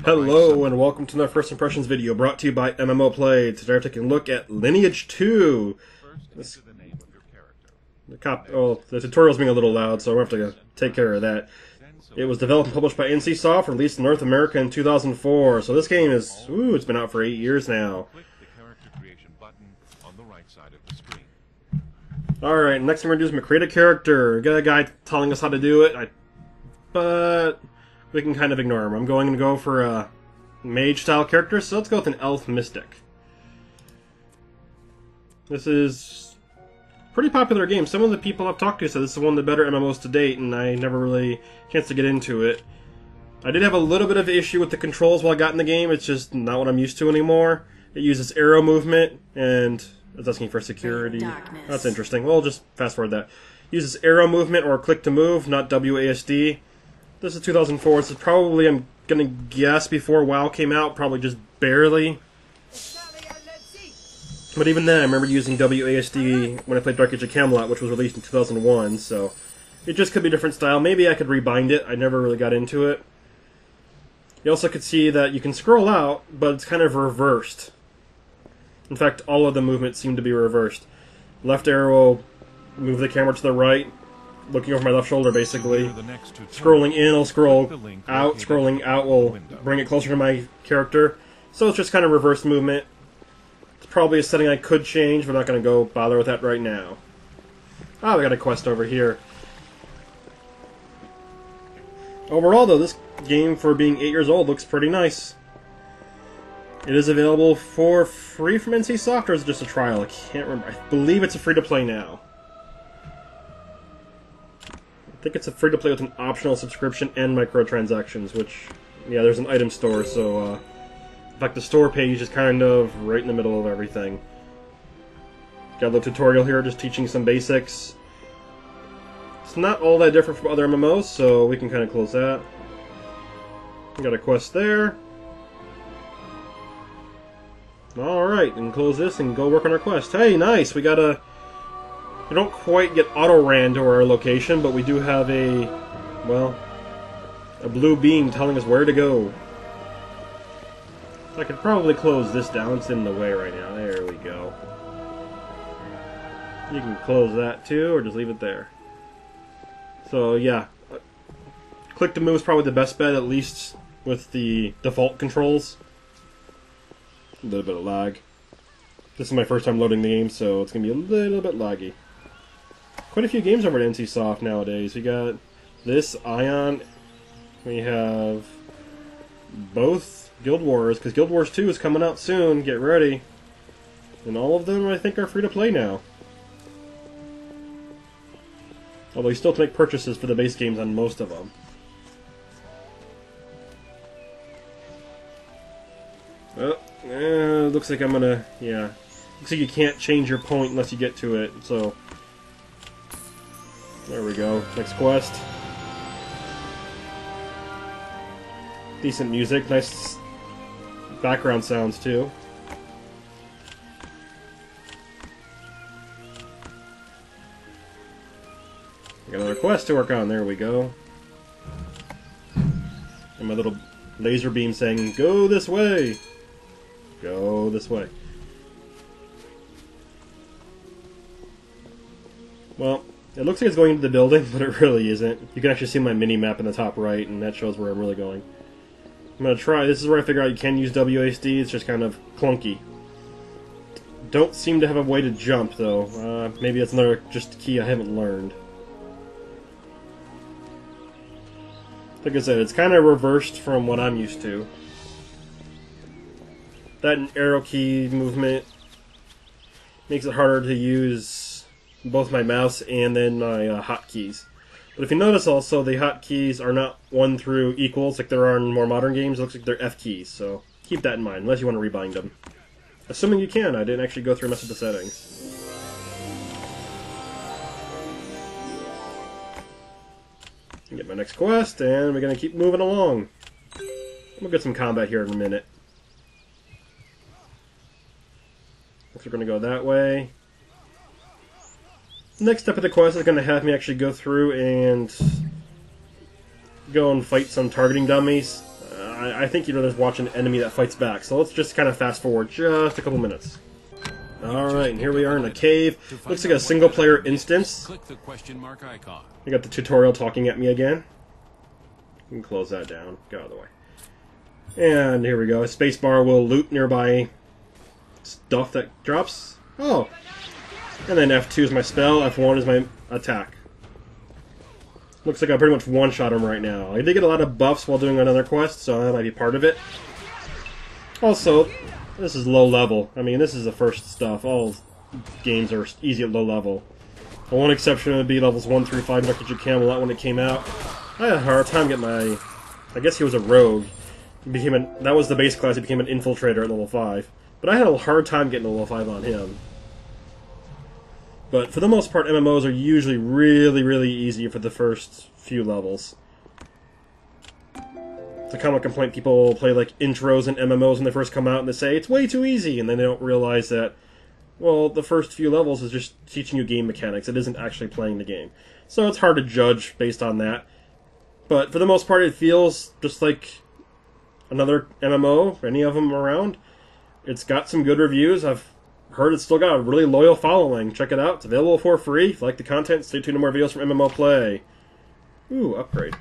Hello and welcome to my first impressions video brought to you by MMO Play. Today we're taking a look at Lineage 2. The tutorial's being a little loud, so I'm going to have to take care of that. It was developed and published by NCSoft, released in North America in 2004. So this game is, it's been out for 8 years now. Alright, next thing we're going to do is create a character. We got a guy telling us how to do it, but we can kind of ignore him. I'm going to go for a mage-style character, so let's go with an elf mystic. This is a pretty popular game. Some of the people I've talked to said this is one of the better MMOs to date, and I never really had a chance to get into it. I did have a little bit of an issue with the controls while I got in the game. It's just not what I'm used to anymore. It uses arrow movement, and it's asking for security. That's interesting. Well, just fast forward that. Uses arrow movement or click to move, not WASD. This is 2004. This is probably, I'm gonna guess, before WoW came out, probably just barely. But even then, I remember using WASD when I played Dark Age of Camelot, which was released in 2001, so it just could be a different style. Maybe I could rebind it. I never really got into it. You also could see that you can scroll out, but it's kind of reversed. In fact, all of the movements seem to be reversed. Left arrow, move the camera to the right, looking over my left shoulder, basically. Scrolling in will scroll out, scrolling out will bring it closer to my character. So it's just kind of reverse movement. It's probably a setting I could change, but I'm not going to go bother with that right now. Ah, we got a quest over here. Overall, though, this game, for being 8 years old, looks pretty nice. It is available for free from NCSoft, or is it just a trial? I can't remember. I believe it's a free-to-play now. I think it's a free-to-play with an optional subscription and microtransactions, which, yeah, there's an item store, so, in fact, the store page is kind of right in the middle of everything. Got a little tutorial here, just teaching some basics. It's not all that different from other MMOs, so we can kind of close that. Got a quest there. Alright, and close this and go work on our quest. Hey, nice! We got a... We don't quite get auto-ran to our location, but we do have a... well... a blue beam telling us where to go. I could probably close this down. It's in the way right now. There we go. You can close that too, or just leave it there. So, yeah. Click to move is probably the best bet, at least with the default controls. A little bit of lag. This is my first time loading the game, so it's going to be a little bit laggy. Quite a few games over at NCSoft nowadays. We got this, Ion. We have both Guild Wars, because Guild Wars 2 is coming out soon. Get ready. And all of them, I think, are free to play now. Although you still have to make purchases for the base games on most of them. Oh, looks like I'm gonna, yeah. Looks like you can't change your point unless you get to it, so. There we go. Next quest. Decent music, nice background sounds too. Got another quest to work on, there we go. And my little laser beam saying, go this way! Go this way. Well, it looks like it's going into the building, but it really isn't. You can actually see my mini-map in the top right, and that shows where I'm really going. I'm going to try. This is where I figure out you can use WASD. It's just kind of clunky. Don't seem to have a way to jump, though. Maybe that's another just key I haven't learned. Like I said, it's kind of reversed from what I'm used to. That and arrow key movement makes it harder to use both my mouse and then my hotkeys. But if you notice also, the hotkeys are not 1 through equals like there are in more modern games. It looks like they're F keys, so keep that in mind, unless you want to rebind them. Assuming you can, I didn't actually go through and mess with the settings. Get my next quest, and we're going to keep moving along. We'll get some combat here in a minute. We're going to go that way. Next step of the quest is going to have me actually go through and go and fight some targeting dummies. I think you're just watching an enemy that fights back. So let's just kind of fast forward just a couple minutes. Alright, and here we are in a cave. Looks like a single-player instance. Click the question mark icon. I got the tutorial talking at me again. You can close that down. Get out of the way. And here we go. Spacebar will loot nearby stuff that drops. Oh! And then F2 is my spell, F1 is my attack. Looks like I pretty much one-shot him right now. I did get a lot of buffs while doing another quest, so that might be part of it. Also, this is low level. I mean, this is the first stuff. All games are easy at low level. The one exception would be levels 1 through 5 in Lineage Camelot when it came out. I had a hard time getting my... I guess he was a rogue. That was the base class. He became an infiltrator at level 5. But I had a hard time getting to level 5 on him. But for the most part, MMOs are usually really, really easy for the first few levels. It's a common complaint. People play like intros and MMOs when they first come out and they say, it's way too easy, and then they don't realize that, well, the first few levels is just teaching you game mechanics. It isn't actually playing the game. So it's hard to judge based on that. But for the most part, it feels just like another MMO, any of them around. It's got some good reviews. I've heard it's still got a really loyal following. Check it out. It's available for free. If you like the content, stay tuned to more videos from MMO Play. Ooh, upgrade.